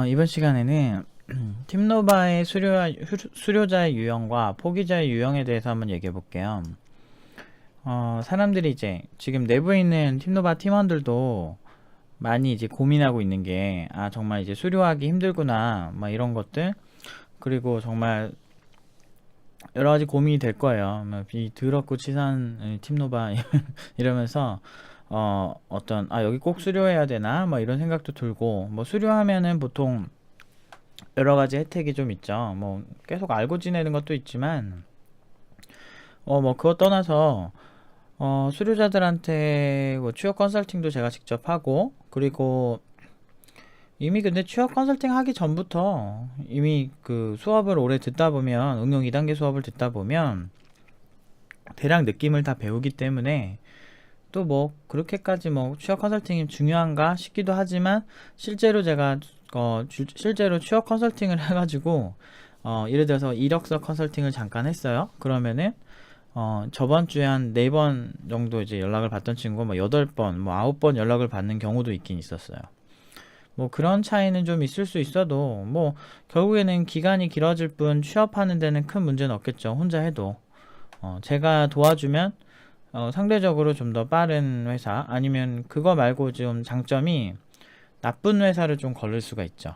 이번 시간에는 팀노바의 수료자의 유형과 포기자의 유형에 대해서 한번 얘기해 볼게요. 사람들이 이제 지금 내부에 있는 팀노바 팀원들도 많이 이제 고민하고 있는 게, 정말 이제 수료하기 힘들구나, 막 이런 것들. 그리고 정말 여러 가지 고민이 될 거예요. 이 더럽고 치사한 팀노바 이러면서 여기 꼭 수료해야 되나? 뭐 이런 생각도 들고, 뭐 수료하면은 보통 여러 가지 혜택이 좀 있죠. 뭐 계속 알고 지내는 것도 있지만, 뭐 그거 떠나서 수료자들한테 뭐 취업 컨설팅도 제가 직접 하고, 그리고 이미 근데 취업 컨설팅 하기 전부터 이미 그 수업을 오래 듣다 보면, 응용 2단계 수업을 듣다 보면 대략 느낌을 다 배우기 때문에, 또 뭐 그렇게까지 뭐 취업 컨설팅이 중요한가 싶기도 하지만, 실제로 제가 실제로 취업 컨설팅을 해가지고 예를 들어서 이력서 컨설팅을 잠깐 했어요. 그러면은 저번 주에 한 4번 정도 이제 연락을 받던 친구가 뭐 8번, 뭐 9번 연락을 받는 경우도 있긴 있었어요. 뭐 그런 차이는 좀 있을 수 있어도, 뭐 결국에는 기간이 길어질 뿐 취업하는 데는 큰 문제는 없겠죠. 혼자 해도. 제가 도와주면 상대적으로 좀 더 빠른 회사, 아니면 그거 말고 좀 장점이 나쁜 회사를 좀 걸릴 수가 있죠.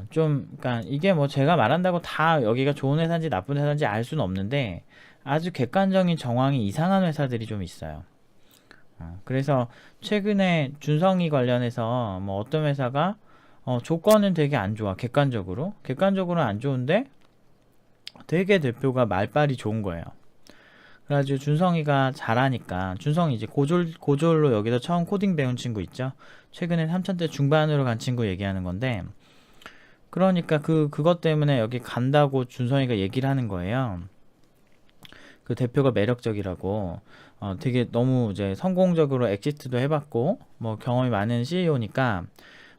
그러니까 이게 뭐 제가 말한다고 다 여기가 좋은 회사인지 나쁜 회사인지 알 수는 없는데, 아주 객관적인 정황이 이상한 회사들이 좀 있어요. 그래서 최근에 준성이 관련해서 뭐 어떤 회사가 조건은 되게 안 좋아. 객관적으로는 안 좋은데 되게 대표가 말빨이 좋은 거예요. 그래가지고 준성이가 잘하니까, 준성이 이제 고졸로 여기서 처음 코딩 배운 친구 있죠. 최근에 3천대 중반으로 간 친구 얘기하는 건데, 그러니까 그것 때문에 여기 간다고 준성이가 얘기를 하는 거예요. 그 대표가 매력적이라고. 되게 너무 이제 성공적으로 엑시트도 해봤고, 뭐 경험이 많은 CEO니까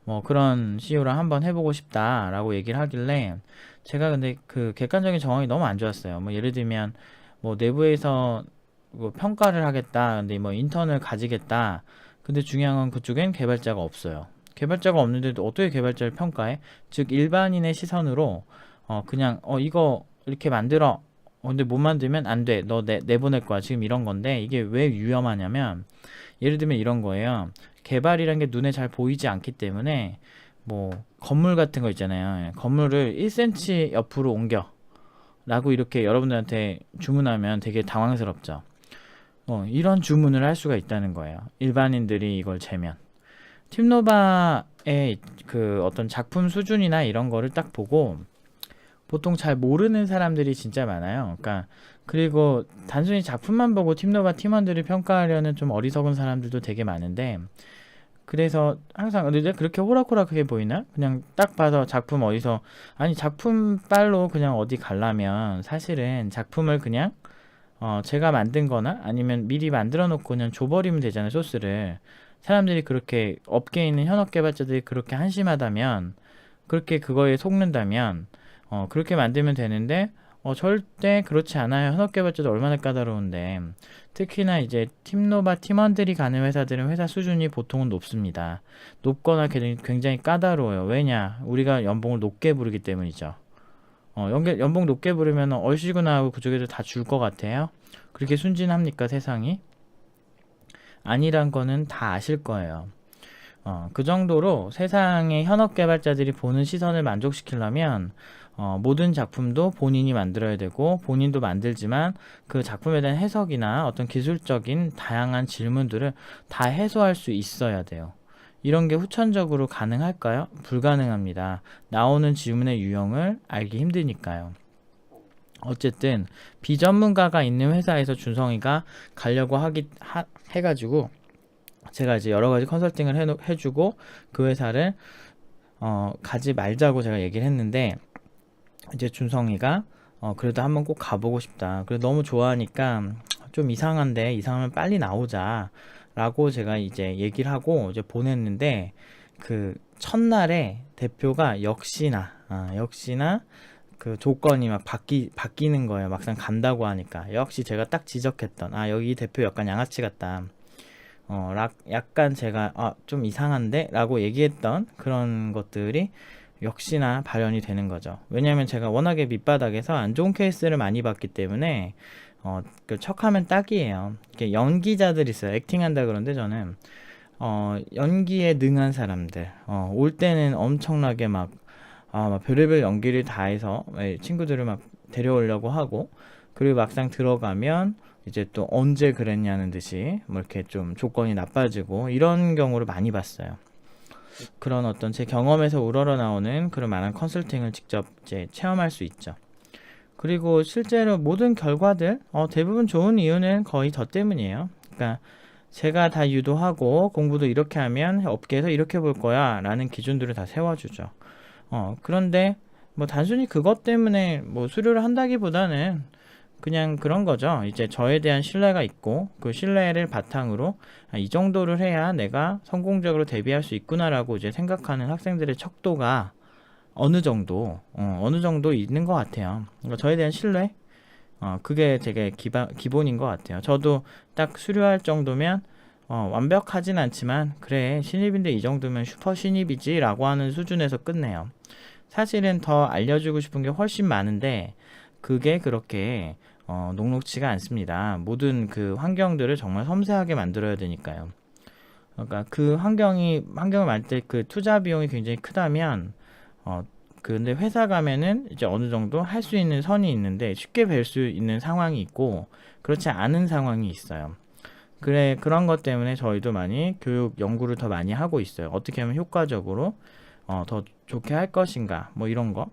뭐 그런 CEO랑 한번 해보고 싶다라고 얘기를 하길래, 제가 근데 그 객관적인 정황이 너무 안 좋았어요. 뭐 예를 들면 뭐 내부에서 뭐 평가를 하겠다, 근데 뭐 인턴을 가지겠다, 근데 중요한 건 그쪽엔 개발자가 없어요. 개발자가 없는데도 어떻게 개발자를 평가해? 즉 일반인의 시선으로 그냥 이거 이렇게 만들어, 근데 못 만들면 안 돼, 너 내보낼 거야, 지금 이런 건데. 이게 왜 위험하냐면, 예를 들면 이런 거예요. 개발이란 게 눈에 잘 보이지 않기 때문에, 뭐 건물 같은 거 있잖아요. 건물을 1cm 옆으로 옮겨 라고 이렇게 여러분들한테 주문하면 되게 당황스럽죠. 이런 주문을 할 수가 있다는 거예요. 일반인들이 이걸 재면. 팀노바의 그 어떤 작품 수준이나 이런 거를 딱 보고, 보통 잘 모르는 사람들이 진짜 많아요. 그러니까, 그리고 단순히 작품만 보고 팀노바 팀원들을 평가하려는 좀 어리석은 사람들도 되게 많은데, 그래서 항상, 근데 그렇게 호락호락하게 보이나? 그냥 딱 봐서 작품 어디서, 아니 작품 빨로 그냥 어디 가려면 사실은 작품을 그냥 제가 만든 거나 아니면 미리 만들어 놓고 그냥 줘버리면 되잖아요, 소스를. 사람들이 그렇게, 업계에 있는 현업 개발자들이 그렇게 한심하다면, 그렇게 그거에 속는다면 그렇게 만들면 되는데, 절대 그렇지 않아요. 현업 개발자도 얼마나 까다로운데. 특히나 이제 팀노바 팀원들이 가는 회사들은 회사 수준이 보통은 높습니다. 높거나 굉장히 까다로워요. 왜냐? 우리가 연봉을 높게 부르기 때문이죠. 연봉 높게 부르면 얼씨구나 하고 그쪽에도 다 줄 것 같아요. 그렇게 순진합니까, 세상이? 아니란 거는 다 아실 거예요. 그 정도로 세상의 현업 개발자들이 보는 시선을 만족시키려면 모든 작품도 본인이 만들어야 되고, 본인도 만들지만 그 작품에 대한 해석이나 어떤 기술적인 다양한 질문들을 다 해소할 수 있어야 돼요. 이런 게 후천적으로 가능할까요? 불가능합니다. 나오는 질문의 유형을 알기 힘드니까요. 어쨌든 비전문가가 있는 회사에서 준성이가 가려고 해가지고 제가 이제 여러 가지 컨설팅을 해주고, 그 회사를 가지 말자고 제가 얘기를 했는데, 이제 준성이가 그래도 한번 꼭 가보고 싶다. 그래 너무 좋아하니까 좀 이상한데, 이상하면 빨리 나오자 라고 제가 이제 얘기를 하고 이제 보냈는데, 그 첫날에 대표가 역시나 그 조건이 막 바뀌는 거예요. 막상 간다고 하니까. 역시 제가 딱 지적했던, 여기 대표 약간 양아치 같다. 약간 제가 좀 이상한데? 라고 얘기했던 그런 것들이 역시나 발현이 되는 거죠. 왜냐하면 제가 워낙에 밑바닥에서 안 좋은 케이스를 많이 봤기 때문에 그 척하면 딱이에요. 이렇게 연기자들 있어요. 액팅한다 그러는데 저는 연기에 능한 사람들 올 때는 엄청나게 막 별의별 연기를 다 해서 친구들을 막 데려오려고 하고, 그리고 막상 들어가면 이제 또 언제 그랬냐는 듯이 뭐 이렇게 좀 조건이 나빠지고 이런 경우를 많이 봤어요. 그런 어떤 제 경험에서 우러러 나오는 그런 많은 컨설팅을 직접 이제 체험할 수 있죠. 그리고 실제로 모든 결과들 대부분 좋은 이유는 거의 저 때문이에요. 그러니까 제가 다 유도하고 공부도 이렇게 하면 업계에서 이렇게 볼 거야 라는 기준들을 다 세워주죠. 그런데 뭐 단순히 그것 때문에 뭐 수료를 한다기보다는 그냥 그런 거죠. 이제 저에 대한 신뢰가 있고 그 신뢰를 바탕으로 이 정도를 해야 내가 성공적으로 대비할 수 있구나라고 이제 생각하는 학생들의 척도가 어느 정도 있는 것 같아요. 그러니까 저에 대한 신뢰, 그게 되게 기본인 것 같아요. 저도 딱 수료할 정도면 완벽하진 않지만 그래 신입인데 이 정도면 슈퍼 신입이지라고 하는 수준에서 끝내요. 사실은 더 알려주고 싶은 게 훨씬 많은데 그게 그렇게 녹록지가 않습니다. 모든 그 환경들을 정말 섬세하게 만들어야 되니까요. 그러니까 그 환경을 만들 때 그 투자 비용이 굉장히 크다면 근데 회사 가면은 이제 어느 정도 할 수 있는 선이 있는데 쉽게 뵐 수 있는 상황이 있고 그렇지 않은 상황이 있어요. 그런 것 때문에 저희도 많이 교육 연구를 더 많이 하고 있어요. 어떻게 하면 효과적으로 더 좋게 할 것인가 뭐 이런 거.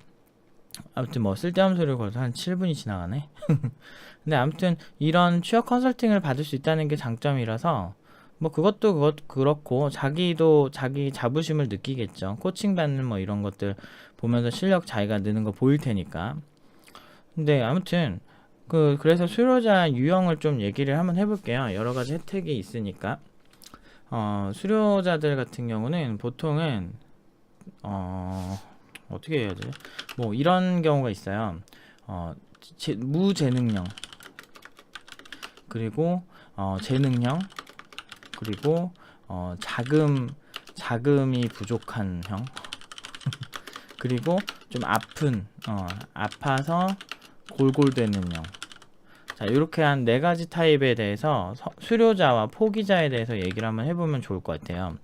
아무튼 뭐 쓸데없는 소리를 걸어서 한 7분이 지나가네. 근데 아무튼 이런 취업 컨설팅을 받을 수 있다는 게 장점이라서 뭐 그것도 그렇고 자기도 자기 자부심을 느끼겠죠. 코칭 받는 뭐 이런 것들 보면서 실력 자기가 느는 거 보일 테니까. 근데 아무튼 그래서 수료자 유형을 좀 얘기를 한번 해볼게요. 여러 가지 혜택이 있으니까. 수료자들 같은 경우는 보통은 어떻게 해야 돼? 뭐 이런 경우가 있어요. 무재능형, 그리고 재능형, 그리고 자금이 부족한 형, 그리고 좀 아파서 골골대는 형. 자, 이렇게 한 네 가지 타입에 대해서 수료자와 포기자에 대해서 얘기를 한번 해보면 좋을 것 같아요.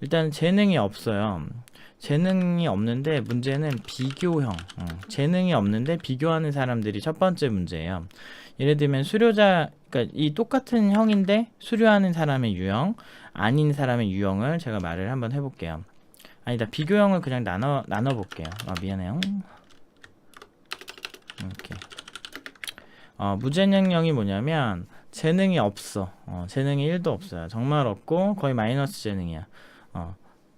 일단 재능이 없어요. 재능이 없는데 문제는 비교형. 재능이 없는데 비교하는 사람들이 첫 번째 문제예요. 예를 들면 그러니까 이 똑같은 형인데 수료하는 사람의 유형, 아닌 사람의 유형을 제가 말을 한번 해볼게요. 아니다, 비교형을 그냥 나눠볼게요. 미안해요. 이렇게. 무재능형이 뭐냐면 재능이 없어. 재능이 1도 없어요. 정말 없고 거의 마이너스 재능이야.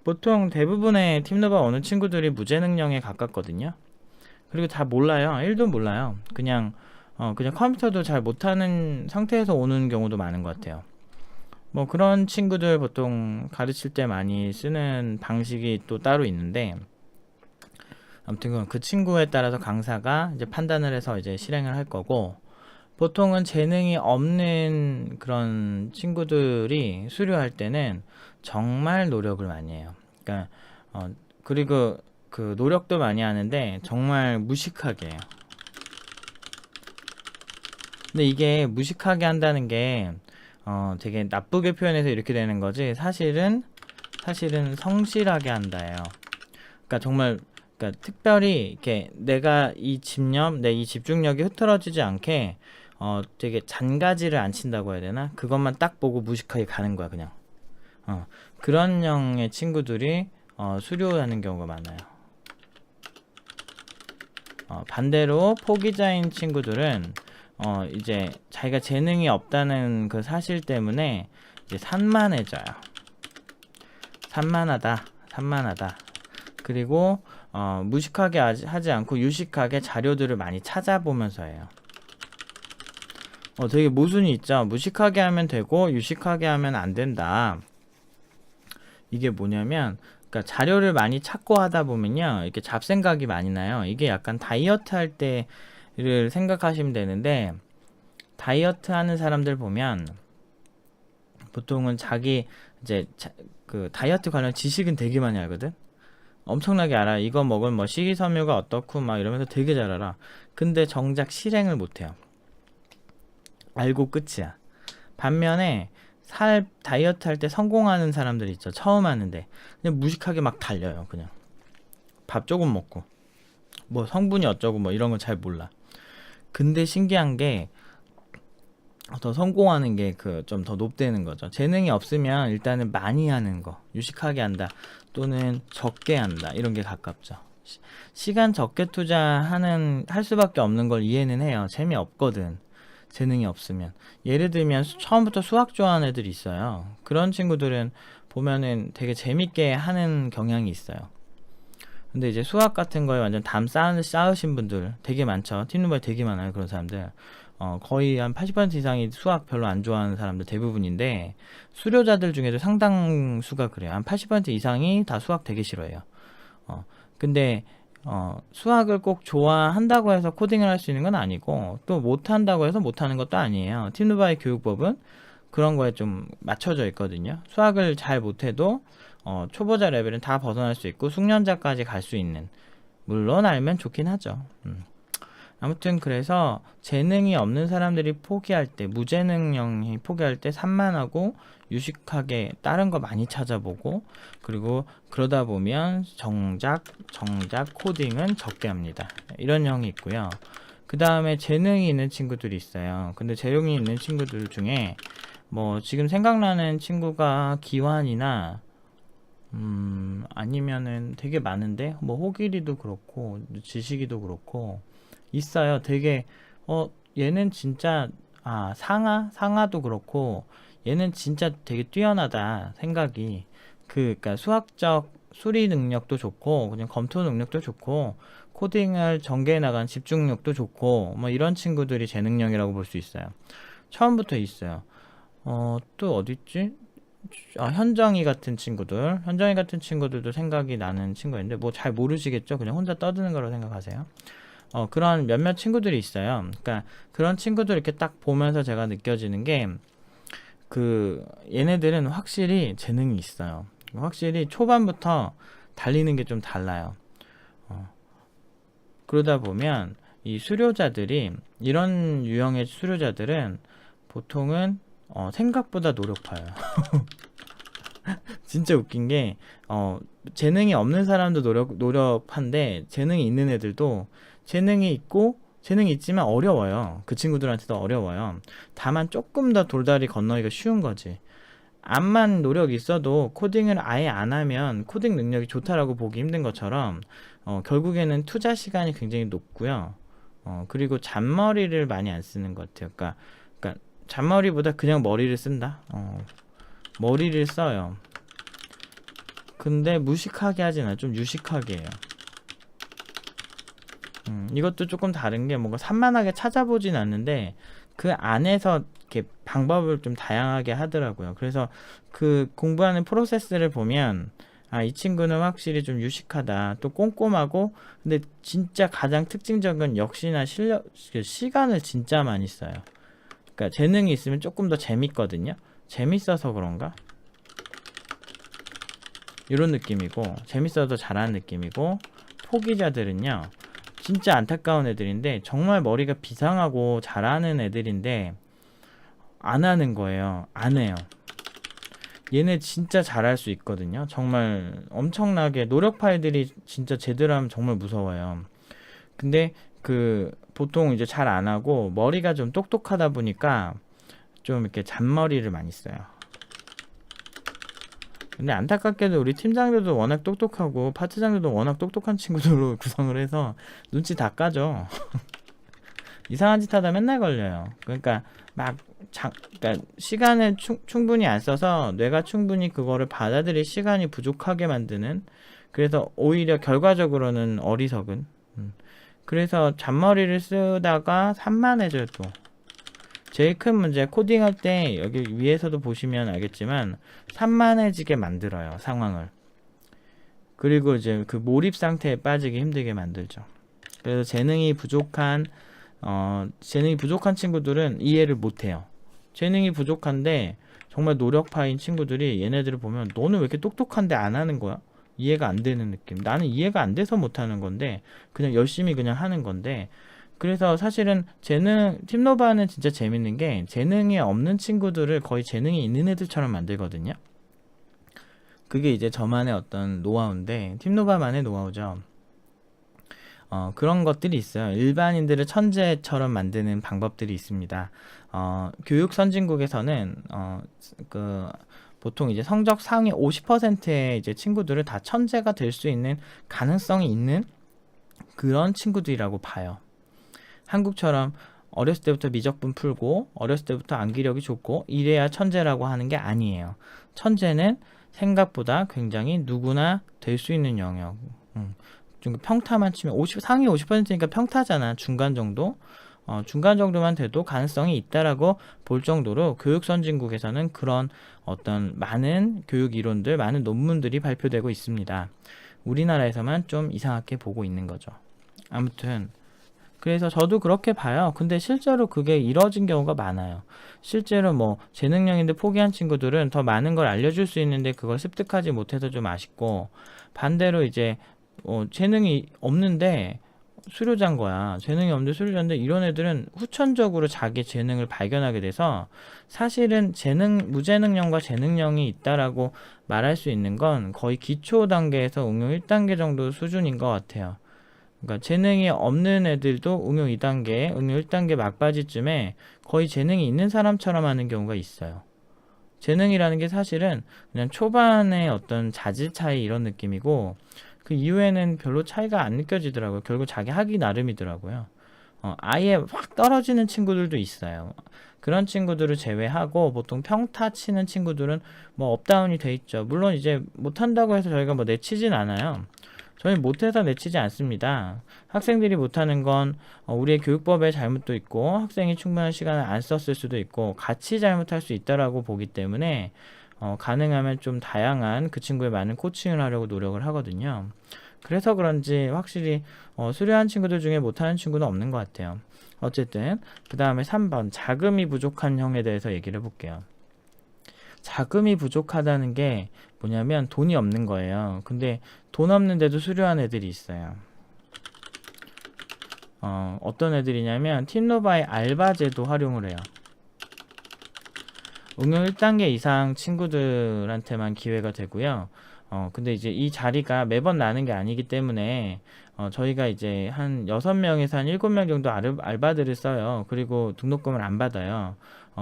보통 대부분의 팀너바 오는 친구들이 무재능형에 가깝거든요. 그리고 다 몰라요. 1도 몰라요. 그냥 컴퓨터도 잘 못하는 상태에서 오는 경우도 많은 것 같아요. 뭐 그런 친구들 보통 가르칠 때 많이 쓰는 방식이 또 따로 있는데, 아무튼 그 친구에 따라서 강사가 이제 판단을 해서 이제 실행을 할 거고, 보통은 재능이 없는 그런 친구들이 수료할 때는 정말 노력을 많이 해요. 그러니까 그리고 그 노력도 많이 하는데 정말 무식하게 해요. 근데 이게 무식하게 한다는 게 되게 나쁘게 표현해서 이렇게 되는 거지, 사실은 성실하게 한다예요. 그러니까 정말 특별히 이렇게 내가 이 집중력이 흐트러지지 않게 되게 잔가지를 안 친다고 해야 되나? 그것만 딱 보고 무식하게 가는 거야, 그냥. 그런 형의 친구들이 수료하는 경우가 많아요. 반대로 포기자인 친구들은 이제 자기가 재능이 없다는 그 사실 때문에 이제 산만해져요. 산만하다. 그리고 무식하게 하지 않고 유식하게 자료들을 많이 찾아보면서 해요. 되게 모순이 있죠. 무식하게 하면 되고 유식하게 하면 안 된다. 이게 뭐냐면, 그러니까 자료를 많이 찾고 하다 보면요, 이렇게 잡생각이 많이 나요. 이게 약간 다이어트 할 때를 생각하시면 되는데, 다이어트 하는 사람들 보면 보통은 자기 이제 그 다이어트 관련 지식은 되게 많이 알거든. 엄청나게 알아. 이거 먹으면 뭐 식이섬유가 어떻고 막 이러면서 되게 잘 알아. 근데 정작 실행을 못해요. 알고 끝이야. 반면에 다이어트 할 때 성공하는 사람들 있죠. 처음 하는데 그냥 무식하게 막 달려요. 그냥 밥 조금 먹고 뭐 성분이 어쩌고 뭐 이런 건 잘 몰라. 근데 신기한 게 더 성공하는 게 그 좀 더 높다는 거죠. 재능이 없으면 일단은 많이 하는 거, 유식하게 한다 또는 적게 한다 이런 게 가깝죠. 시간 적게 투자하는 할 수밖에 없는 걸 이해는 해요. 재미없거든. 재능이 없으면. 예를 들면 처음부터 수학 좋아하는 애들이 있어요. 그런 친구들은 보면은 되게 재밌게 하는 경향이 있어요. 근데 이제 수학 같은 거에 완전 쌓으신 분들 되게 많죠. 팀노바에 되게 많아요. 그런 사람들. 거의 한 80% 이상이 수학 별로 안 좋아하는 사람들 대부분인데, 수료자들 중에도 상당수가 그래요. 한 80% 이상이 다 수학 되게 싫어해요. 근데 수학을 꼭 좋아한다고 해서 코딩을 할 수 있는 건 아니고, 또 못한다고 해서 못하는 것도 아니에요. 팀노바의 교육법은 그런 거에 좀 맞춰져 있거든요. 수학을 잘 못해도 초보자 레벨은 다 벗어날 수 있고 숙련자까지 갈 수 있는, 물론 알면 좋긴 하죠. 아무튼 그래서 재능이 없는 사람들이 포기할 때, 무재능형이 포기할 때 산만하고 유식하게 다른 거 많이 찾아보고, 그리고 그러다 보면 정작 코딩은 적게 합니다. 이런 형이 있고요. 그 다음에 재능이 있는 친구들이 있어요. 근데 재능이 있는 친구들 중에 뭐 지금 생각나는 친구가 기환이나 아니면은 되게 많은데, 뭐 호길이도 그렇고 지식이도 그렇고 있어요. 되게 얘는 진짜 상아도 그렇고 얘는 진짜 되게 뛰어나다 생각이, 그러니까 수학적 수리 능력도 좋고 그냥 검토 능력도 좋고 코딩을 전개해 나간 집중력도 좋고 뭐 이런 친구들이 재능형이라고 볼 수 있어요. 처음부터 있어요. 또 어디 있지? 현정이 같은 친구들도 생각이 나는 친구인데 뭐 잘 모르시겠죠? 그냥 혼자 떠드는 거라고 생각하세요. 그런 몇몇 친구들이 있어요. 그러니까 그런 친구들 이렇게 딱 보면서 제가 느껴지는 게, 얘네들은 확실히 재능이 있어요. 확실히 초반부터 달리는 게 좀 달라요. 그러다 보면 이 수료자들이, 이런 유형의 수료자들은 보통은 생각보다 노력파예요. 진짜 웃긴 게, 재능이 없는 사람도 노력한데 재능이 있는 애들도 재능이 있지만 어려워요. 그 친구들한테도 어려워요. 다만 조금 더 돌다리 건너기가 쉬운 거지. 암만 노력이 있어도 코딩을 아예 안 하면 코딩 능력이 좋다라고 보기 힘든 것처럼, 결국에는 투자 시간이 굉장히 높고요. 그리고 잔머리를 많이 안 쓰는 것 같아요. 그러니까 잔머리보다 그냥 머리를 쓴다. 머리를 써요. 근데 무식하게 하진 않아요. 좀 유식하게 해요. 이것도 조금 다른 게, 뭔가 산만하게 찾아보진 않는데 그 안에서 이렇게 방법을 좀 다양하게 하더라고요. 그래서 그 공부하는 프로세스를 보면 이 친구는 확실히 좀 유식하다, 또 꼼꼼하고, 근데 진짜 가장 특징적인 역시나 시간을 진짜 많이 써요. 그러니까 재능이 있으면 조금 더 재밌거든요. 재밌어서 그런가? 이런 느낌이고, 재밌어서 잘하는 느낌이고, 포기자들은요 진짜 안타까운 애들인데, 정말 머리가 비상하고 잘하는 애들인데 안 하는 거예요. 안 해요. 얘네 진짜 잘할 수 있거든요. 정말 엄청나게 노력파 애들이 진짜 제대로 하면 정말 무서워요. 근데 보통 이제 잘 안 하고 머리가 좀 똑똑하다 보니까 좀 이렇게 잔머리를 많이 써요. 근데 안타깝게도 우리 팀장들도 워낙 똑똑하고 파트장들도 워낙 똑똑한 친구들로 구성을 해서 눈치 다 까죠. 이상한 짓 하다 맨날 걸려요. 그러니까 그러니까 시간을 충분히 안 써서 뇌가 충분히 그거를 받아들일 시간이 부족하게 만드는, 그래서 오히려 결과적으로는 어리석은, 그래서 잔머리를 쓰다가 산만해져요. 또 제일 큰 문제, 코딩할 때 여기 위에서도 보시면 알겠지만 산만해지게 만들어요, 상황을. 그리고 이제 그 몰입 상태에 빠지기 힘들게 만들죠. 그래서 재능이 부족한 친구들은 이해를 못해요. 재능이 부족한데 정말 노력파인 친구들이 얘네들을 보면 너는 왜 이렇게 똑똑한데 안 하는 거야? 이해가 안 되는 느낌. 나는 이해가 안 돼서 못 하는 건데 그냥 열심히 그냥 하는 건데. 그래서 사실은 팀노바는 진짜 재밌는 게 재능이 없는 친구들을 거의 재능이 있는 애들처럼 만들거든요. 그게 이제 저만의 어떤 노하우인데 팀노바만의 노하우죠. 그런 것들이 있어요. 일반인들을 천재처럼 만드는 방법들이 있습니다. 교육 선진국에서는 보통 이제 성적 상위 50%의 이제 친구들을 다 천재가 될 수 있는 가능성이 있는 그런 친구들이라고 봐요. 한국처럼 어렸을 때부터 미적분 풀고 어렸을 때부터 암기력이 좋고 이래야 천재라고 하는 게 아니에요. 천재는 생각보다 굉장히 누구나 될 수 있는 영역. 좀 평타만 치면 상위 50%니까 평타잖아. 중간 정도. 중간 정도만 돼도 가능성이 있다라고 볼 정도로 교육 선진국에서는 그런 어떤 많은 교육 이론들, 많은 논문들이 발표되고 있습니다. 우리나라에서만 좀 이상하게 보고 있는 거죠. 아무튼 그래서 저도 그렇게 봐요. 근데 실제로 그게 이뤄진 경우가 많아요. 실제로 뭐 재능형인데 포기한 친구들은 더 많은 걸 알려줄 수 있는데 그걸 습득하지 못해서 좀 아쉽고, 반대로 이제 재능이 없는데 수료자인 거야. 재능이 없는데 수료자인데 이런 애들은 후천적으로 자기 재능을 발견하게 돼서 사실은 무재능형과 재능형이 있다라고 말할 수 있는 건 거의 기초 단계에서 응용 1단계 정도 수준인 것 같아요. 그러니까 재능이 없는 애들도 응용 2단계, 응용 1단계 막바지쯤에 거의 재능이 있는 사람처럼 하는 경우가 있어요. 재능이라는 게 사실은 그냥 초반에 어떤 자질 차이 이런 느낌이고 그 이후에는 별로 차이가 안 느껴지더라고요. 결국 자기 하기 나름이더라고요. 아예 확 떨어지는 친구들도 있어요. 그런 친구들을 제외하고 보통 평타 치는 친구들은 뭐 업다운이 돼 있죠. 물론 이제 못한다고 해서 저희가 뭐 내치진 않아요. 저희 못해서 내치지 않습니다. 학생들이 못하는 건 우리의 교육법의 잘못도 있고 학생이 충분한 시간을 안 썼을 수도 있고 같이 잘못할 수 있다라고 보기 때문에 가능하면 좀 다양한 그 친구의 많은 코칭을 하려고 노력을 하거든요. 그래서 그런지 확실히 수료한 친구들 중에 못하는 친구는 없는 것 같아요. 어쨌든 그 다음에 3번 자금이 부족한 형에 대해서 얘기를 해볼게요. 자금이 부족하다는 게 뭐냐면 돈이 없는 거예요. 근데 돈 없는데도 수료한 애들이 있어요. 어떤 애들이냐면 팀노바의 알바제도 활용을 해요. 응용 1단계 이상 친구들한테만 기회가 되고요. 근데 이제 이 자리가 매번 나는 게 아니기 때문에 저희가 이제 한 6명에서 한 7명 정도 알바들을 써요. 그리고 등록금을 안 받아요.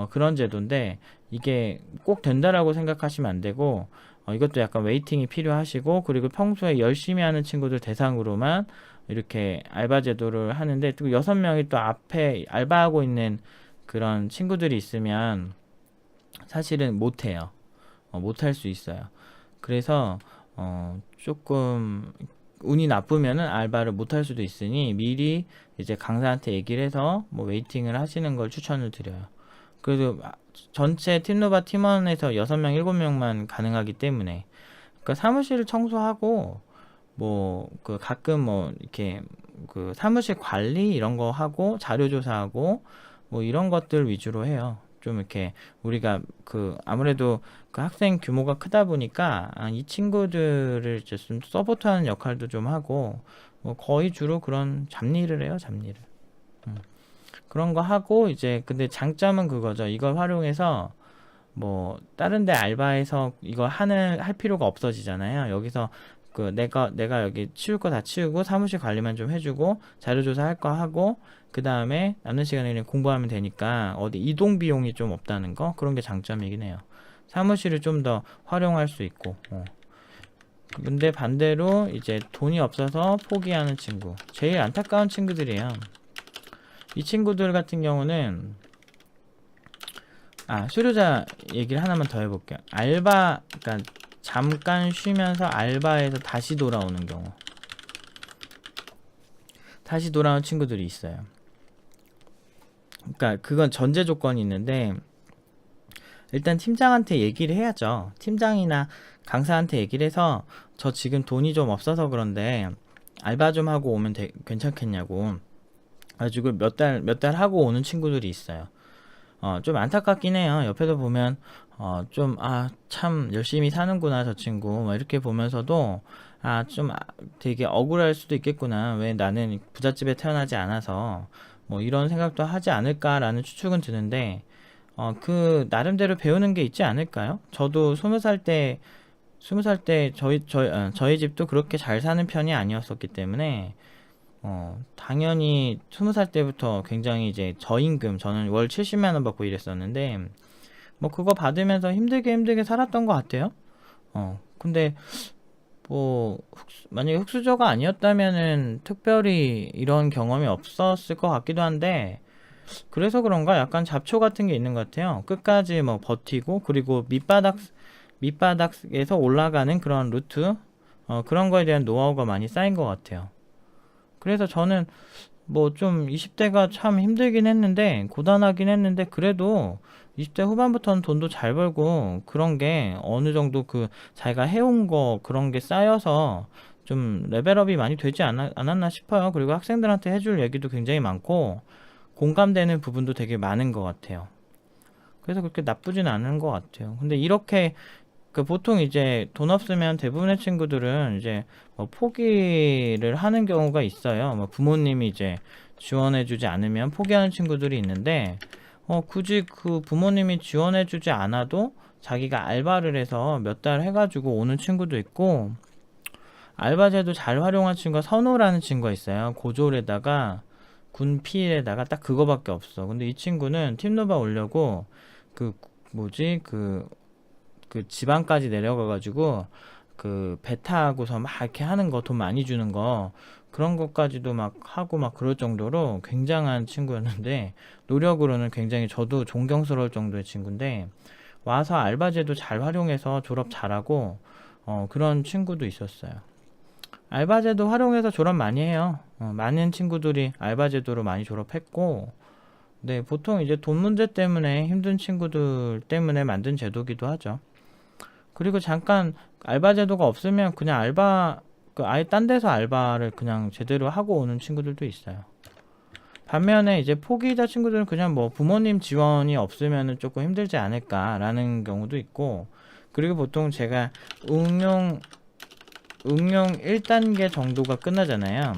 그런 제도인데 이게 꼭 된다라고 생각하시면 안 되고 이것도 약간 웨이팅이 필요하시고, 그리고 평소에 열심히 하는 친구들 대상으로만 이렇게 알바 제도를 하는데 또 6명이 또 앞에 알바하고 있는 그런 친구들이 있으면 사실은 못해요. 못할 수 있어요. 그래서 조금 운이 나쁘면은 알바를 못할 수도 있으니 미리 이제 강사한테 얘기를 해서 뭐 웨이팅을 하시는 걸 추천을 드려요. 그래도 전체 팀노바 팀원에서 6명, 7명만 가능하기 때문에, 그러니까 사무실을 청소하고 뭐 그 가끔 뭐 이렇게 그 사무실 관리 이런 거 하고 자료 조사하고 뭐 이런 것들 위주로 해요. 좀 이렇게 우리가 그 아무래도 그 학생 규모가 크다 보니까 이 친구들을 좀 서포트하는 역할도 좀 하고 뭐 거의 주로 그런 잡일을 해요, 잡일을. 그런 거 하고 이제 근데 장점은 그거죠. 이걸 활용해서 뭐 다른 데 알바해서 이거 할 필요가 없어지잖아요. 여기서 그 내가 여기 치울 거 다 치우고 사무실 관리만 좀 해주고 자료 조사할 거 하고 그 다음에 남는 시간에 그냥 공부하면 되니까 어디 이동 비용이 좀 없다는 거, 그런 게 장점이긴 해요. 사무실을 좀 더 활용할 수 있고. 근데 반대로 이제 돈이 없어서 포기하는 친구, 제일 안타까운 친구들이에요. 이 친구들 같은 경우는 수료자 얘기를 하나만 더 해볼게요. 그러니까 잠깐 쉬면서 알바에서 다시 돌아오는 경우, 다시 돌아오는 친구들이 있어요. 그러니까 그건 전제 조건이 있는데 일단 팀장한테 얘기를 해야죠. 팀장이나 강사한테 얘기를 해서 저 지금 돈이 좀 없어서 그런데 알바 좀 하고 오면 괜찮겠냐고 가지고 몇 달 하고 오는 친구들이 있어요. 좀 안타깝긴 해요. 옆에서 보면 좀 참 열심히 사는구나 저 친구 막 이렇게 보면서도 좀 되게 억울할 수도 있겠구나. 왜 나는 부잣집에 태어나지 않아서 뭐 이런 생각도 하지 않을까라는 추측은 드는데 그 나름대로 배우는 게 있지 않을까요? 저도 20살 때 저희 집도 그렇게 잘 사는 편이 아니었었기 때문에 당연히 20살 때부터 굉장히 이제 저임금, 저는 월 70만 원 받고 일했었는데 뭐 그거 받으면서 힘들게 살았던 것 같아요. 근데 뭐 만약에 흑수저가 아니었다면은 특별히 이런 경험이 없었을 것 같기도 한데, 그래서 그런가 약간 잡초 같은 게 있는 것 같아요. 끝까지 뭐 버티고, 그리고 밑바닥에서 올라가는 그런 루트, 그런 거에 대한 노하우가 많이 쌓인 것 같아요. 그래서 저는 뭐 좀 20대가 참 힘들긴 했는데, 고단하긴 했는데, 그래도 20대 후반부터는 돈도 잘 벌고, 그런 게 어느 정도 그 자기가 해온 거 그런 게 쌓여서 좀 레벨업이 많이 되지 않았나 싶어요. 그리고 학생들한테 해줄 얘기도 굉장히 많고, 공감되는 부분도 되게 많은 것 같아요. 그래서 그렇게 나쁘진 않은 것 같아요. 근데 이렇게 보통 이제 돈 없으면 대부분의 친구들은 이제 뭐 포기를 하는 경우가 있어요. 뭐 부모님이 이제 지원해주지 않으면 포기하는 친구들이 있는데, 굳이 그 부모님이 지원해주지 않아도 자기가 알바를 해서 몇 달 해가지고 오는 친구도 있고, 알바제도 잘 활용한 친구가 선호라는 친구가 있어요. 고졸에다가 군필에다가 딱 그거밖에 없어. 근데 이 친구는 팀노바 오려고 그 뭐지 그 지방까지 내려가가지고 그 배 타고서 막 이렇게 하는 거, 돈 많이 주는 거, 그런 것까지도 막 하고 막 그럴 정도로 굉장한 친구였는데, 노력으로는 굉장히 저도 존경스러울 정도의 친구인데, 와서 알바제도 잘 활용해서 졸업 잘하고 그런 친구도 있었어요. 알바제도 활용해서 졸업 많이 해요. 많은 친구들이 알바제도로 많이 졸업했고, 네, 보통 이제 돈 문제 때문에 힘든 친구들 때문에 만든 제도기도 하죠. 그리고 잠깐 알바 제도가 없으면 그냥 아예 딴 데서 알바를 그냥 제대로 하고 오는 친구들도 있어요. 반면에 이제 포기자 친구들은 그냥 뭐 부모님 지원이 없으면 조금 힘들지 않을까라는 경우도 있고, 그리고 보통 제가 응용 1단계 정도가 끝나잖아요.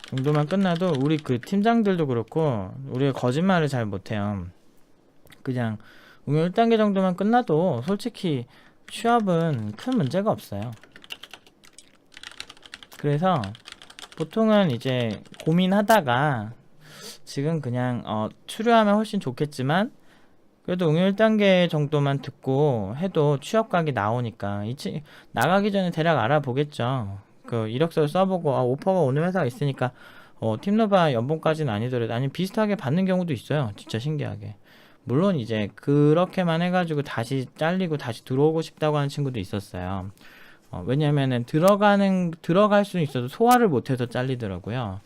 정도만 끝나도 우리 그 팀장들도 그렇고 우리가 거짓말을 잘 못해요. 그냥 응용 1단계 정도만 끝나도 솔직히 취업은 큰 문제가 없어요. 그래서 보통은 이제 고민하다가 지금 그냥 추려하면 훨씬 좋겠지만, 그래도 응용 1단계 정도만 듣고 해도 취업 각이 나오니까 나가기 전에 대략 알아보겠죠. 그 이력서를 써보고 오퍼가 오는 회사가 있으니까 팀노바 연봉까지는 아니더라도 아니면 비슷하게 받는 경우도 있어요. 진짜 신기하게. 물론 이제 그렇게만 해가지고 다시 잘리고 다시 들어오고 싶다고 하는 친구도 있었어요. 왜냐면은 들어갈 수는 있어도 소화를 못해서 잘리더라고요.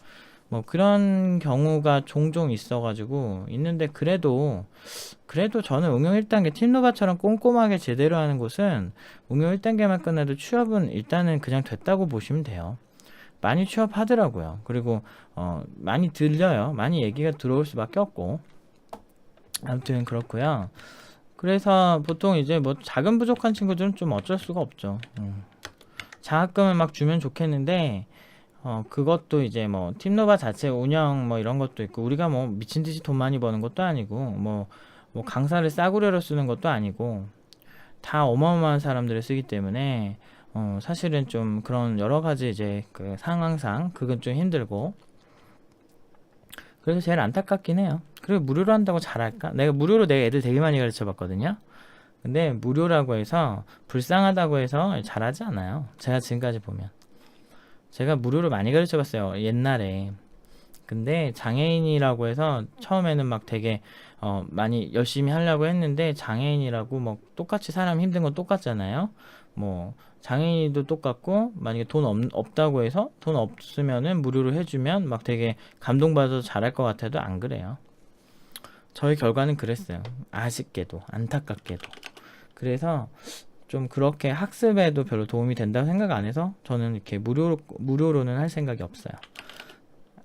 뭐 그런 경우가 종종 있어가지고 있는데, 그래도 저는 응용 1단계 팀노바처럼 꼼꼼하게 제대로 하는 곳은 응용 1단계만 끝내도 취업은 일단은 그냥 됐다고 보시면 돼요. 많이 취업하더라고요. 그리고 많이 들려요. 많이 얘기가 들어올 수밖에 없고. 아무튼 그렇고요. 그래서 보통 이제 뭐 자금 부족한 친구들은 좀 어쩔 수가 없죠. 장학금을 막 주면 좋겠는데, 그것도 이제 뭐 팀노바 자체 운영 뭐 이런 것도 있고, 우리가 뭐 미친 듯이 돈 많이 버는 것도 아니고, 뭐 강사를 싸구려로 쓰는 것도 아니고, 다 어마어마한 사람들을 쓰기 때문에 사실은 좀 그런 여러 가지 이제 그 상황상 그건 좀 힘들고, 그래서 제일 안타깝긴 해요. 그리고 무료로 한다고 잘할까? 내가 애들 되게 많이 가르쳐 봤거든요. 근데 무료라고 해서 불쌍하다고 해서 잘하지 않아요. 제가 지금까지 보면. 제가 무료로 많이 가르쳐 봤어요, 옛날에. 근데 장애인이라고 해서 처음에는 막 되게 많이 열심히 하려고 했는데, 장애인이라고 뭐 똑같이 사람 힘든 건 똑같잖아요. 뭐 장애인도 똑같고, 만약에 돈 없다고 해서 돈 없으면은 무료로 해주면 막 되게 감동받아서 잘할 것 같아도 안 그래요. 저의 결과는 그랬어요. 아쉽게도, 안타깝게도. 그래서 좀 그렇게 학습에도 별로 도움이 된다고 생각 안 해서 저는 이렇게 무료로는 할 생각이 없어요.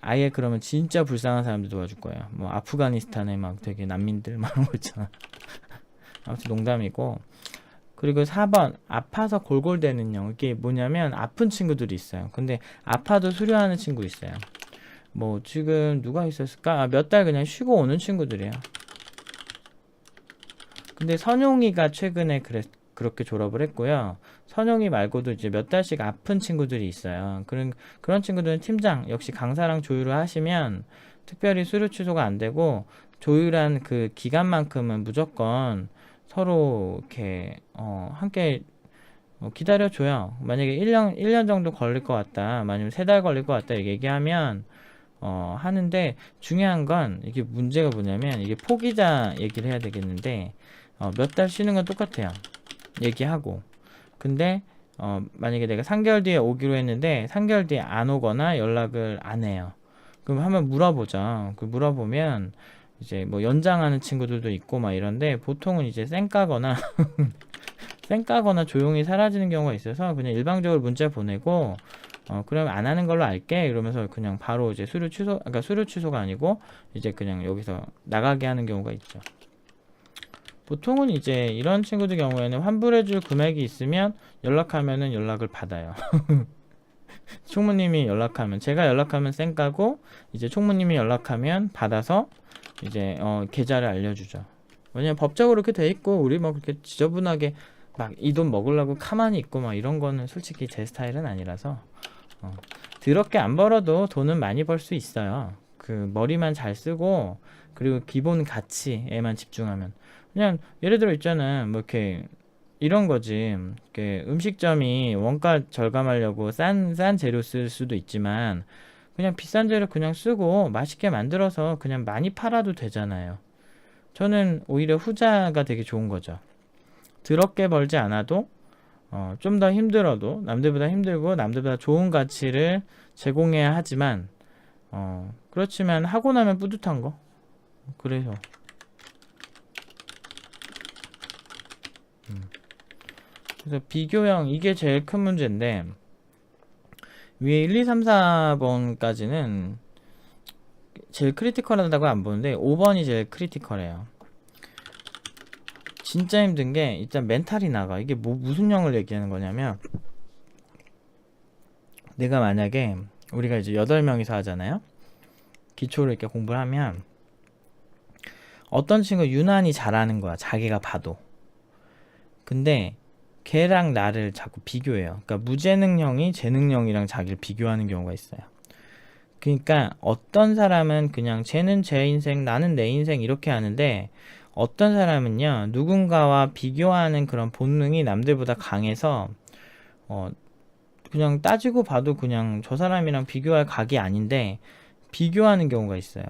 아예 그러면 진짜 불쌍한 사람들 도와줄 거예요. 뭐 아프가니스탄에 막 되게 난민들 막 이런 거 있잖아. 아무튼 농담이고. 그리고 4번 아파서 골골대는 형. 이게 뭐냐면 아픈 친구들이 있어요. 근데 아파도 수료하는 친구 있어요. 뭐 지금 누가 있었을까? 몇 달 그냥 쉬고 오는 친구들이에요. 근데 선용이가 최근에 그렇게 졸업을 했고요. 선용이 말고도 이제 몇 달씩 아픈 친구들이 있어요. 그런 친구들은 팀장 역시 강사랑 조율을 하시면 특별히 수료 취소가 안 되고, 조율한 그 기간만큼은 무조건 서로 이렇게 함께 기다려줘요. 만약에 1년 정도 걸릴 것 같다, 아니면 3달 걸릴 것 같다 얘기하면 하는데, 중요한 건 이게 문제가 뭐냐면, 이게 포기자 얘기를 해야 되겠는데, 몇 달 쉬는 건 똑같아요. 얘기하고. 근데 만약에 내가 3개월 뒤에 오기로 했는데 3개월 뒤에 안 오거나 연락을 안 해요. 그럼 한번 물어보죠. 그 물어보면 이제 뭐 연장하는 친구들도 있고 막 이런데, 보통은 이제 쌩까거나 쌩까거나 조용히 사라지는 경우가 있어서 그냥 일방적으로 문자 보내고, 그러면 안 하는 걸로 알게 이러면서 그냥 바로 이제 그러니까 수료 취소가 아니고 이제 그냥 여기서 나가게 하는 경우가 있죠. 보통은 이제 이런 친구들 경우에는 환불해줄 금액이 있으면 연락하면은 연락을 받아요. 총무님이 연락하면, 제가 연락하면 쌩까고, 이제 총무님이 연락하면 받아서 이제 계좌를 알려주죠. 왜냐면 법적으로 그렇게 돼 있고, 우리 뭐 그렇게 지저분하게 막 이 돈 먹으려고 가만히 있고 막 이런 거는 솔직히 제 스타일은 아니라서. 더럽게 안 벌어도 돈은 많이 벌 수 있어요. 그 머리만 잘 쓰고, 그리고 기본 가치에만 집중하면. 그냥 예를 들어 있잖아, 뭐 이렇게 이런 거지. 이렇게 음식점이 원가 절감하려고 싼 재료 쓸 수도 있지만, 그냥 비싼 재료 그냥 쓰고 맛있게 만들어서 그냥 많이 팔아도 되잖아요. 저는 오히려 후자가 되게 좋은 거죠. 더럽게 벌지 않아도 좀 더 힘들어도, 남들보다 힘들고 남들보다 좋은 가치를 제공해야 하지만, 그렇지만 하고 나면 뿌듯한 거. 그래서 비교형, 이게 제일 큰 문제인데, 위에 1, 2, 3, 4번까지는 제일 크리티컬하다고 안 보는데 5번이 제일 크리티컬해요. 진짜 힘든 게 일단 멘탈이 나가. 이게 무슨 형을 얘기하는 거냐면, 내가 만약에 우리가 이제 8명이서 하잖아요. 기초를 이렇게 공부를 하면 어떤 친구 유난히 잘하는 거야, 자기가 봐도. 근데 걔랑 나를 자꾸 비교해요. 그러니까 무재능형이 재능형이랑 자기를 비교하는 경우가 있어요. 그러니까 어떤 사람은 그냥 쟤는 제 인생, 나는 내 인생 이렇게 하는데, 어떤 사람은요, 누군가와 비교하는 그런 본능이 남들보다 강해서 그냥 따지고 봐도 그냥 저 사람이랑 비교할 각이 아닌데 비교하는 경우가 있어요.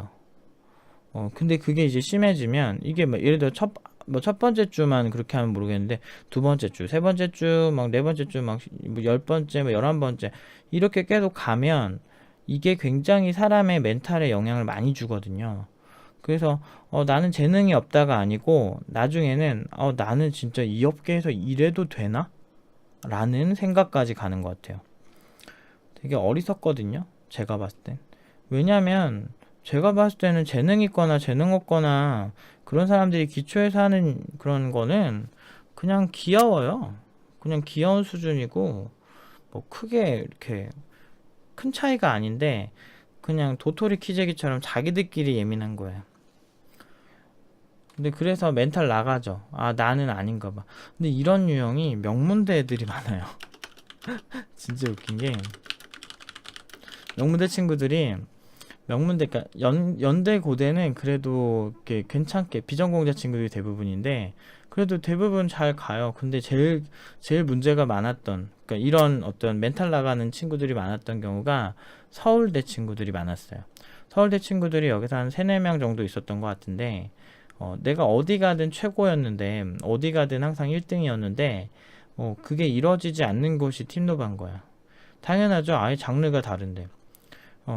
근데 그게 이제 심해지면, 이게 뭐 예를 들어 첫 번째 주만 그렇게 하면 모르겠는데, 두 번째 주, 세 번째 주, 막 네 번째 주, 막 뭐 10번째, 뭐 11번째 이렇게 계속 가면 이게 굉장히 사람의 멘탈에 영향을 많이 주거든요. 그래서 나는 재능이 없다가 아니고, 나중에는 나는 진짜 이 업계에서 일해도 되나? 라는 생각까지 가는 것 같아요. 되게 어리석거든요, 제가 봤을 땐. 왜냐면 제가 봤을 때는 재능 있거나 재능 없거나 그런 사람들이 기초에서 하는 그런 거는 그냥 귀여워요. 그냥 귀여운 수준이고, 뭐 크게 이렇게 큰 차이가 아닌데, 그냥 도토리 키재기처럼 자기들끼리 예민한 거예요. 근데 그래서 멘탈 나가죠. 아, 나는 아닌가 봐. 근데 이런 유형이 명문대 애들이 많아요. 진짜 웃긴 게, 명문대 친구들이, 그러니까 연대 고대는 그래도 이렇게 괜찮게 비전공자 친구들이 대부분인데, 그래도 대부분 잘 가요. 근데 제일 문제가 많았던, 그러니까 이런 어떤 멘탈 나가는 친구들이 많았던 경우가 서울대 친구들이 많았어요. 서울대 친구들이 여기서 한 3, 4명 정도 있었던 것 같은데, 내가 어디 가든 최고였는데, 어디 가든 항상 1등이었는데, 그게 이루어지지 않는 곳이 팀노바인 거야. 당연하죠. 아예 장르가 다른데.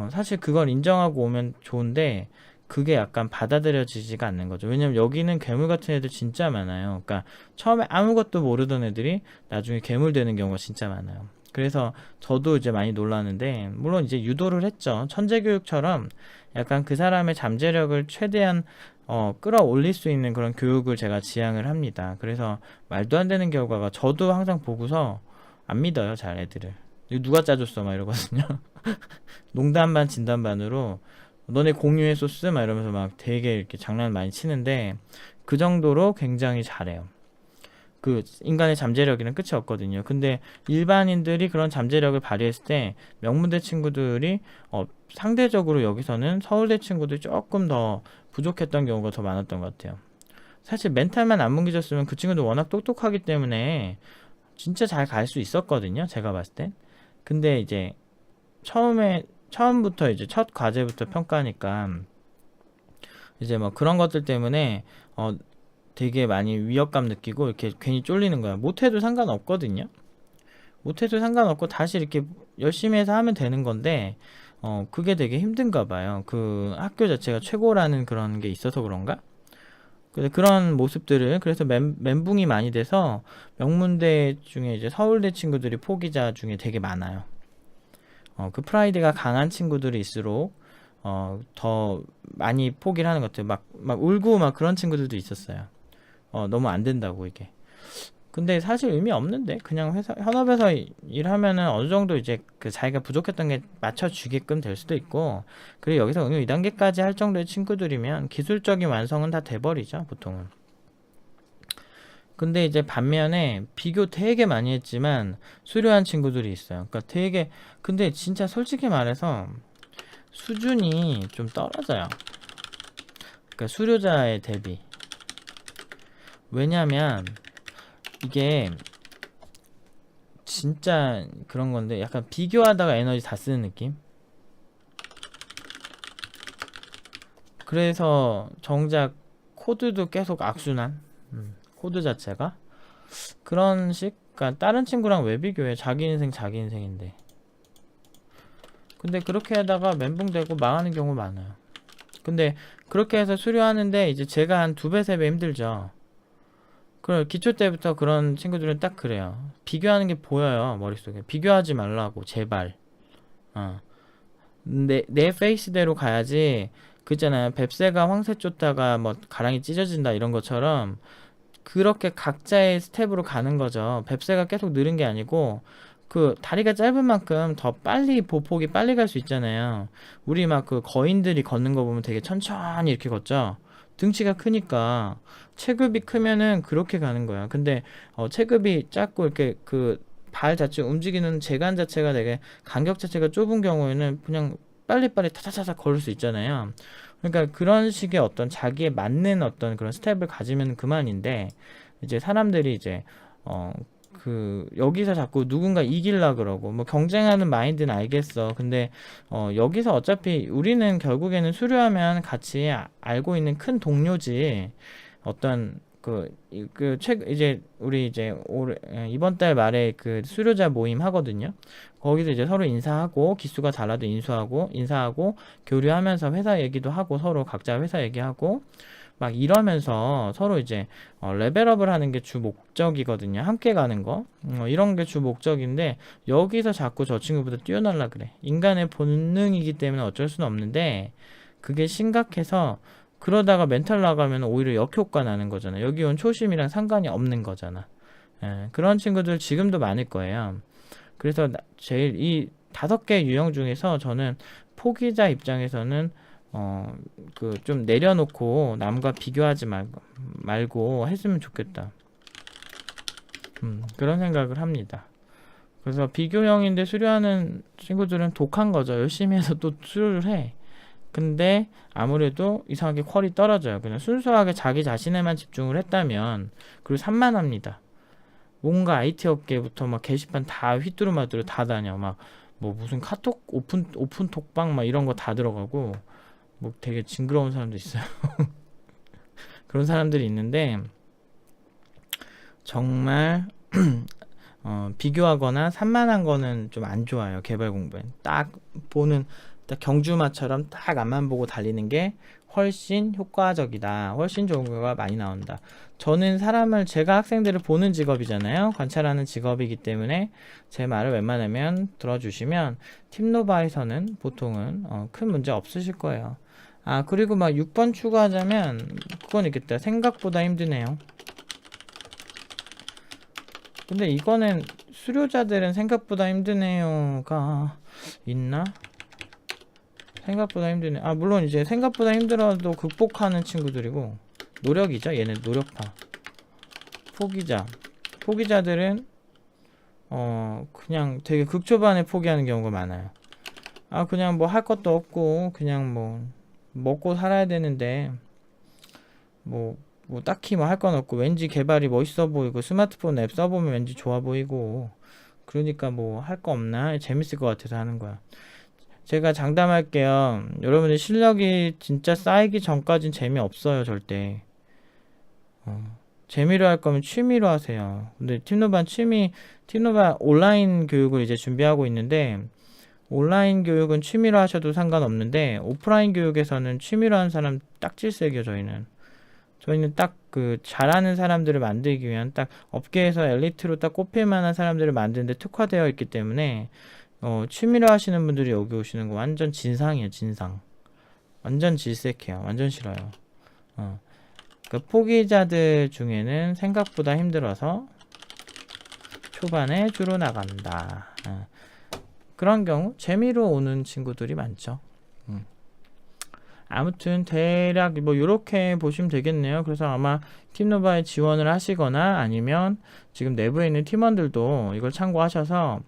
사실 그걸 인정하고 오면 좋은데, 그게 약간 받아들여지지가 않는 거죠. 왜냐면 여기는 괴물 같은 애들 진짜 많아요. 그러니까 처음에 아무것도 모르던 애들이 나중에 괴물 되는 경우가 진짜 많아요. 그래서 저도 이제 많이 놀랐는데, 물론 이제 유도를 했죠. 천재교육처럼 약간 그 사람의 잠재력을 최대한 끌어올릴 수 있는 그런 교육을 제가 지향을 합니다. 그래서 말도 안 되는 결과가, 저도 항상 보고서 안 믿어요, 잘 애들을. 이거 누가 짜줬어? 막 이러거든요. 농담 반 진담 반으로 너네 공유해 소스? 막 이러면서 막 되게 이렇게 장난 많이 치는데, 그 정도로 굉장히 잘해요. 그 인간의 잠재력에는 끝이 없거든요. 근데 일반인들이 그런 잠재력을 발휘했을 때 명문대 친구들이 상대적으로 여기서는 서울대 친구들이 조금 더 부족했던 경우가 더 많았던 것 같아요. 사실 멘탈만 안 뭉개졌으면 그 친구들 워낙 똑똑하기 때문에 진짜 잘 갈 수 있었거든요. 제가 봤을 땐. 근데 이제 처음부터 이제 첫 과제부터 평가하니까 이제 뭐 그런 것들 때문에 되게 많이 위협감 느끼고 이렇게 괜히 쫄리는 거야. 못해도 상관없거든요. 못해도 상관없고 다시 이렇게 열심히 해서 하면 되는 건데, 그게 되게 힘든가 봐요. 그 학교 자체가 최고라는 그런 게 있어서 그런가? 그런 모습들을, 그래서 멘붕이 많이 돼서 명문대 중에 이제 서울대 친구들이 포기자 중에 되게 많아요. 그 프라이드가 강한 친구들일수록 더 많이 포기를 하는 것 같아요. 막 울고 막 그런 친구들도 있었어요. 너무 안 된다고 이게. 근데 사실 의미 없는데, 그냥 현업에서 일하면은 어느 정도 이제 그 자기가 부족했던 게 맞춰주게끔 될 수도 있고, 그리고 여기서 응용 2단계까지 할 정도의 친구들이면 기술적인 완성은 다 돼버리죠, 보통은. 근데 이제 반면에 비교 되게 많이 했지만 수료한 친구들이 있어요. 그러니까 되게, 근데 진짜 솔직히 말해서 수준이 좀 떨어져요. 그러니까 수료자의 대비. 왜냐면 이게 진짜 그런 건데, 약간 비교하다가 에너지 다 쓰는 느낌? 그래서 정작 코드도 계속 악순환? 코드 자체가? 그런 식? 그러니까 다른 친구랑 왜 비교해? 자기 인생 자기 인생인데. 근데 그렇게 하다가 멘붕되고 망하는 경우 많아요. 근데 그렇게 해서 수료하는데 이제 제가 한 2배, 3배 힘들죠. 그럼 기초 때부터 그런 친구들은 딱 그래요. 비교하는 게 보여요, 머릿속에. 비교하지 말라고, 제발. 내 페이스대로 가야지. 그 있잖아요. 뱁새가 황새 쫓다가 뭐 가랑이 찢어진다 이런 것처럼, 그렇게 각자의 스텝으로 가는 거죠. 뱁새가 계속 느는 게 아니고, 그 다리가 짧은 만큼 더 빨리 보폭이 빨리 갈 수 있잖아요. 우리 막 그 거인들이 걷는 거 보면 되게 천천히 이렇게 걷죠. 등치가 크니까. 체급이 크면은 그렇게 가는 거야. 근데 체급이 작고 이렇게 그 발 자체 움직이는 재간 자체가 되게, 간격 자체가 좁은 경우에는 그냥 빨리빨리 타타타타 걸을 수 있잖아요. 그러니까 그런 식의 어떤 자기에 맞는 어떤 그런 스텝을 가지면 그만인데, 이제 사람들이 이제 여기서 자꾸 누군가 이길라 그러고, 뭐 경쟁하는 마인드는 알겠어. 근데 여기서 어차피 우리는 결국에는 수료하면 같이 알고 있는 큰 동료지. 어떤 이제 우리 이제 이번 달 말에 그 수료자 모임 하거든요. 거기서 이제 서로 인사하고, 기수가 달라도 인사하고 교류하면서 회사 얘기도 하고, 서로 각자 회사 얘기하고 막 이러면서 서로 이제 레벨업을 하는 게 주 목적이거든요. 함께 가는 거. 이런 게 주 목적인데, 여기서 자꾸 저 친구보다 뛰어날라 그래. 인간의 본능이기 때문에 어쩔 수는 없는데, 그게 심각해서 그러다가 멘탈 나가면 오히려 역효과 나는 거잖아. 여기 온 초심이랑 상관이 없는 거잖아. 그런 친구들 지금도 많을 거예요. 그래서 제일 이 5개 유형 중에서 저는 포기자 입장에서는 좀 내려놓고 남과 비교하지 말고 했으면 좋겠다. 그런 생각을 합니다. 그래서 비교형인데 수료하는 친구들은 독한 거죠. 열심히 해서 또 수료를 해. 근데 아무래도 이상하게 퀄이 떨어져요. 그냥 순수하게 자기 자신에만 집중을 했다면, 그리고 산만합니다. 뭔가 IT 업계부터 막 게시판 다 휘뚜루마뚜루 다 다녀. 막 뭐 무슨 카톡 오픈 톡방 막 이런 거 다 들어가고, 뭐 되게 징그러운 사람도 있어요. 그런 사람들이 있는데, 정말 비교하거나 산만한 거는 좀 안 좋아요. 개발 공부엔 딱 보는 딱 경주마처럼 딱 앞만 보고 달리는 게 훨씬 효과적이다. 훨씬 좋은 결과가 많이 나온다. 저는 제가 학생들을 보는 직업이잖아요. 관찰하는 직업이기 때문에 제 말을 웬만하면 들어주시면 팀노바에서는 보통은 큰 문제 없으실 거예요. 아, 그리고 막 6번 추가하자면 그건 있겠다. 생각보다 힘드네요. 근데 이거는 수료자들은 생각보다 힘드네요가 있나? 생각보다 힘드네. 아, 물론 이제 생각보다 힘들어도 극복하는 친구들이고, 노력이죠. 얘는 노력파. 포기자들은 그냥 되게 극초반에 포기하는 경우가 많아요. 아, 그냥 뭐 할 것도 없고 그냥 뭐 먹고 살아야 되는데 뭐 딱히 뭐 할 건 없고, 왠지 개발이 멋있어 보이고 스마트폰 앱 써보면 왠지 좋아 보이고, 그러니까 뭐 할 거 없나? 재밌을 것 같아서 하는 거야. 제가 장담할게요. 여러분들 실력이 진짜 쌓이기 전까진 재미없어요, 절대. 재미로 할 거면 취미로 하세요. 근데 팀노바 온라인 교육을 이제 준비하고 있는데, 온라인 교육은 취미로 하셔도 상관없는데, 오프라인 교육에서는 취미로 하는 사람 딱질색이요, 저희는 딱 그 잘하는 사람들을 만들기 위한, 딱 업계에서 엘리트로 딱 꼽힐 만한 사람들을 만드는데 특화되어 있기 때문에, 취미로 하시는 분들이 여기 오시는 거 완전 진상이에요, 진상. 완전 질색해요. 완전 싫어요. 그 포기자들 중에는 생각보다 힘들어서 초반에 주로 나간다. 그런 경우 재미로 오는 친구들이 많죠. 아무튼 대략 뭐 요렇게 보시면 되겠네요. 그래서 아마 팀노바에 지원을 하시거나 아니면 지금 내부에 있는 팀원들도 이걸 참고하셔서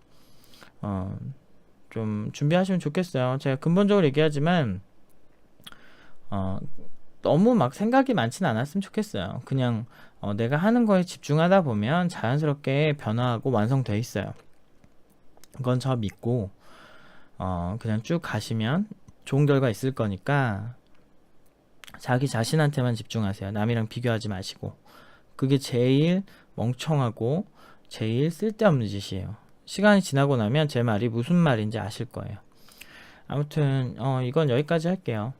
좀 준비하시면 좋겠어요. 제가 근본적으로 얘기하지만 너무 막 생각이 많지는 않았으면 좋겠어요. 그냥 내가 하는 거에 집중하다 보면 자연스럽게 변화하고 완성돼 있어요. 그건 저 믿고 그냥 쭉 가시면 좋은 결과 있을 거니까 자기 자신한테만 집중하세요. 남이랑 비교하지 마시고. 그게 제일 멍청하고 제일 쓸데없는 짓이에요. 시간이 지나고 나면 제 말이 무슨 말인지 아실 거예요. 아무튼 이건 여기까지 할게요.